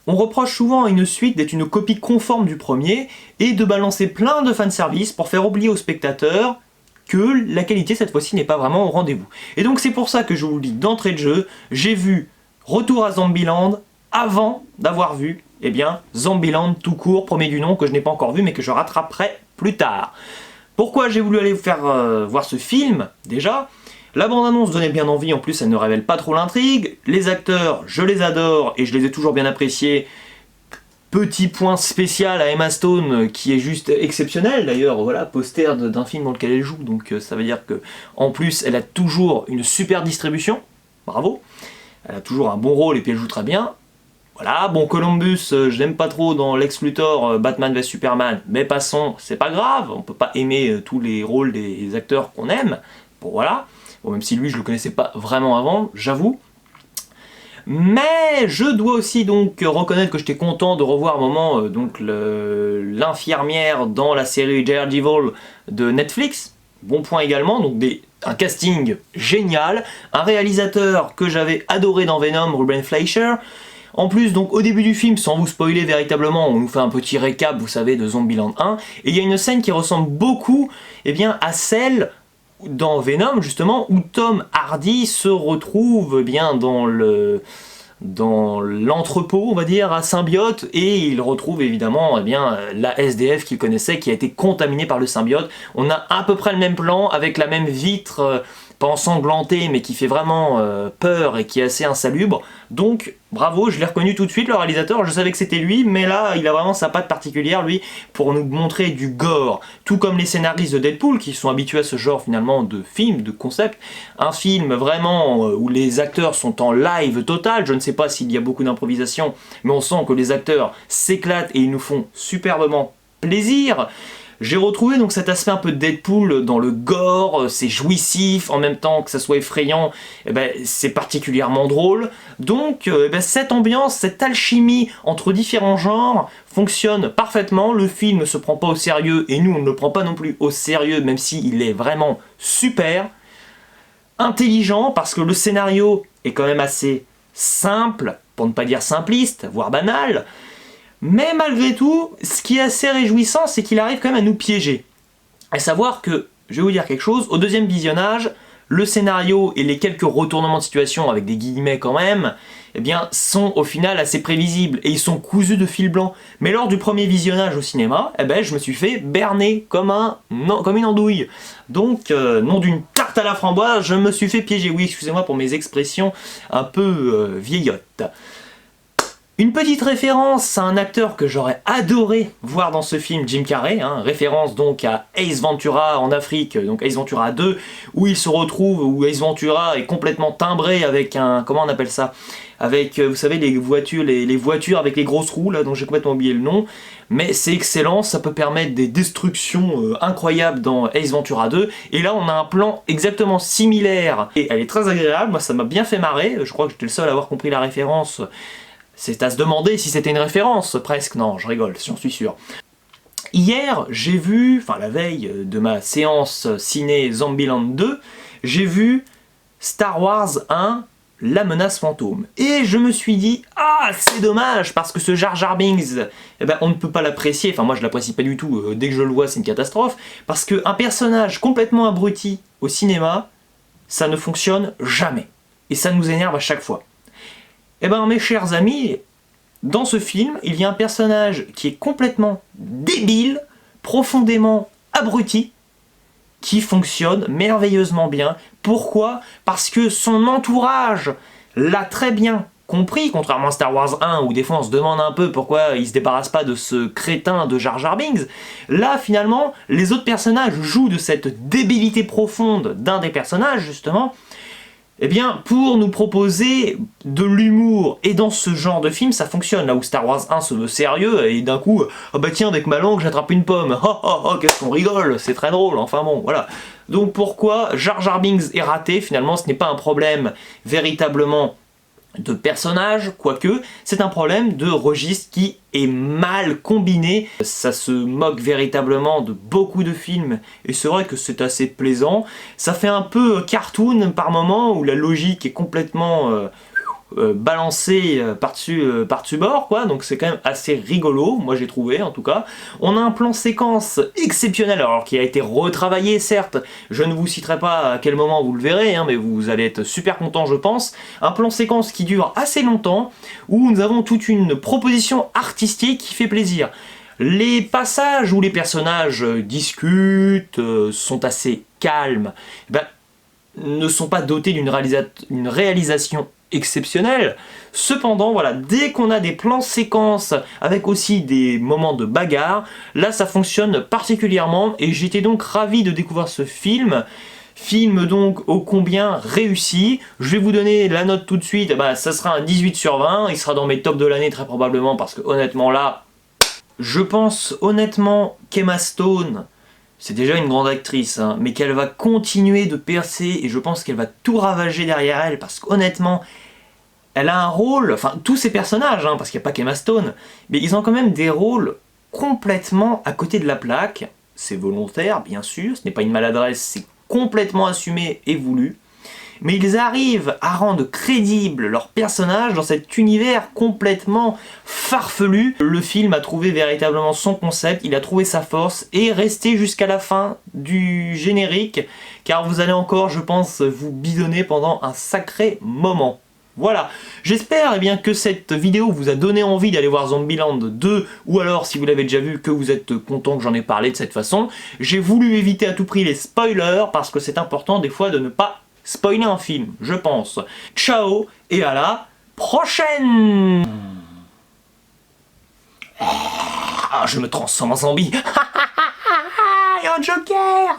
On reproche souvent à une suite d'être une copie conforme du premier et de balancer plein de fanservice pour faire oublier aux spectateurs que la qualité cette fois-ci n'est pas vraiment au rendez-vous. Et donc c'est pour ça que je vous le dis d'entrée de jeu, j'ai vu Retour à Zombieland avant d'avoir vu, eh bien, Zombieland tout court, premier du nom, que je n'ai pas encore vu mais que je rattraperai plus tard. Pourquoi j'ai voulu aller vous faire voir ce film, déjà? La bande-annonce donnait bien envie, en plus elle ne révèle pas trop l'intrigue. Les acteurs, je les adore et je les ai toujours bien appréciés. Petit point spécial à Emma Stone qui est juste exceptionnel d'ailleurs, voilà, poster d'un film dans lequel elle joue, donc ça veut dire que en plus elle a toujours une super distribution, bravo. Elle a toujours un bon rôle et puis elle joue très bien. Voilà, bon, Columbus, je l'aime pas trop dans Lex Luthor, Batman vs Superman, mais passons, c'est pas grave, on peut pas aimer tous les rôles des acteurs qu'on aime, bon voilà. Bon, même si lui, je le connaissais pas vraiment avant, j'avoue. Mais je dois aussi donc reconnaître que j'étais content de revoir un moment donc l'infirmière dans la série Daredevil de Netflix. Bon point également, donc un casting génial, un réalisateur que j'avais adoré dans Venom, Ruben Fleischer. En plus, donc au début du film, sans vous spoiler véritablement, on nous fait un petit récap, vous savez, de Zombieland 1, et il y a une scène qui ressemble beaucoup, eh bien, à celle dans Venom, justement, où Tom Hardy se retrouve bien dans l'entrepôt, on va dire, à symbiote, et il retrouve évidemment eh bien, la SDF qu'il connaissait, qui a été contaminée par le symbiote. On a à peu près le même plan, avec la même vitre, pas ensanglantée, mais qui fait vraiment peur et qui est assez insalubre. Donc, bravo, je l'ai reconnu tout de suite, le réalisateur, je savais que c'était lui, mais là, il a vraiment sa patte particulière, lui, pour nous montrer du gore. Tout comme les scénaristes de Deadpool, qui sont habitués à ce genre, finalement, de film, de concept. Un film, vraiment, où les acteurs sont en live total, je ne sais pas s'il y a beaucoup d'improvisation, mais on sent que les acteurs s'éclatent et ils nous font superbement plaisir. J'ai retrouvé donc cet aspect un peu de Deadpool dans le gore, c'est jouissif, en même temps que ça soit effrayant, eh ben, c'est particulièrement drôle. Donc eh ben, cette ambiance, cette alchimie entre différents genres fonctionne parfaitement, le film ne se prend pas au sérieux et nous on ne le prend pas non plus au sérieux même s'il est vraiment super. Intelligent parce que le scénario est quand même assez simple, pour ne pas dire simpliste, voire banal. Mais malgré tout, ce qui est assez réjouissant, c'est qu'il arrive quand même à nous piéger. À savoir que, je vais vous dire quelque chose, au deuxième visionnage, le scénario et les quelques retournements de situation, avec des guillemets quand même, eh bien, sont au final assez prévisibles et ils sont cousus de fil blanc. Mais lors du premier visionnage au cinéma, eh ben, je me suis fait berner comme une andouille. Donc, nom d'une tarte à la framboise, je me suis fait piéger. Oui, excusez-moi pour mes expressions un peu vieillottes. Une petite référence à un acteur que j'aurais adoré voir dans ce film, Jim Carrey, hein, référence donc à Ace Ventura en Afrique, donc Ace Ventura 2, où il se retrouve, où Ace Ventura est complètement timbré avec un, comment on appelle ça, avec, vous savez, les voitures avec les grosses roues, là, dont j'ai complètement oublié le nom, mais c'est excellent, ça peut permettre des destructions incroyables dans Ace Ventura 2, et là on a un plan exactement similaire, et elle est très agréable, moi ça m'a bien fait marrer, je crois que j'étais le seul à avoir compris la référence. C'est à se demander si c'était une référence, presque. Non, je rigole, j'en suis sûr. Hier, j'ai vu, enfin la veille de ma séance ciné Zombieland 2, j'ai vu Star Wars 1, La menace fantôme. Et je me suis dit, ah, c'est dommage, parce que ce Jar Jar Binks, eh ben, on ne peut pas l'apprécier, enfin moi je l'apprécie pas du tout, dès que je le vois c'est une catastrophe, parce qu'un personnage complètement abruti au cinéma, ça ne fonctionne jamais. Et ça nous énerve à chaque fois. Eh ben mes chers amis, dans ce film, il y a un personnage qui est complètement débile, profondément abruti, qui fonctionne merveilleusement bien. Pourquoi? Parce que son entourage l'a très bien compris, contrairement à Star Wars 1, où des fois on se demande un peu pourquoi il se débarrasse pas de ce crétin de Jar Jar Binks. Là, finalement, les autres personnages jouent de cette débilité profonde d'un des personnages, justement, eh bien, pour nous proposer de l'humour, et dans ce genre de film, ça fonctionne. Là où Star Wars 1 se veut sérieux, et d'un coup, ah bah tiens, avec ma langue, j'attrape une pomme. Oh oh oh, qu'est-ce qu'on rigole, c'est très drôle, enfin bon, voilà. Donc pourquoi Jar Jar Binks est raté, finalement, ce n'est pas un problème véritablement de personnage, quoique, c'est un problème de registre qui est mal combiné. Ça se moque véritablement de beaucoup de films, et c'est vrai que c'est assez plaisant. Ça fait un peu cartoon par moment, où la logique est complètement balancé par-dessus bord, quoi, donc c'est quand même assez rigolo, moi j'ai trouvé en tout cas. On a un plan séquence exceptionnel, alors qui a été retravaillé certes, je ne vous citerai pas à quel moment vous le verrez, hein, mais vous allez être super content je pense. Un plan séquence qui dure assez longtemps, où nous avons toute une proposition artistique qui fait plaisir. Les passages où les personnages discutent, sont assez calmes, ne sont pas dotés d'une réalisation exceptionnelle. Cependant, voilà, dès qu'on a des plans séquences avec aussi des moments de bagarre, là ça fonctionne particulièrement et j'étais donc ravi de découvrir ce film. Film donc ô combien réussi. Je vais vous donner la note tout de suite, ça sera un 18 sur 20, il sera dans mes tops de l'année très probablement parce que honnêtement là, je pense honnêtement qu'Emma Stone, c'est déjà une grande actrice, hein, mais qu'elle va continuer de percer et je pense qu'elle va tout ravager derrière elle parce qu'honnêtement, elle a un rôle, enfin tous ces personnages, hein, parce qu'il n'y a pas qu'Emma Stone, mais ils ont quand même des rôles complètement à côté de la plaque. C'est volontaire, bien sûr, ce n'est pas une maladresse, c'est complètement assumé et voulu. Mais ils arrivent à rendre crédible leurs personnages dans cet univers complètement farfelu. Le film a trouvé véritablement son concept, il a trouvé sa force et est resté jusqu'à la fin du générique, car vous allez encore, je pense, vous bidonner pendant un sacré moment. Voilà, j'espère eh bien, que cette vidéo vous a donné envie d'aller voir Zombieland 2, ou alors si vous l'avez déjà vu, que vous êtes content que j'en ai parlé de cette façon. J'ai voulu éviter à tout prix les spoilers, parce que c'est important des fois de ne pas spoiler un film, je pense. Ciao, et à la prochaine. Ah, je me transforme en zombie. Il y a un Joker.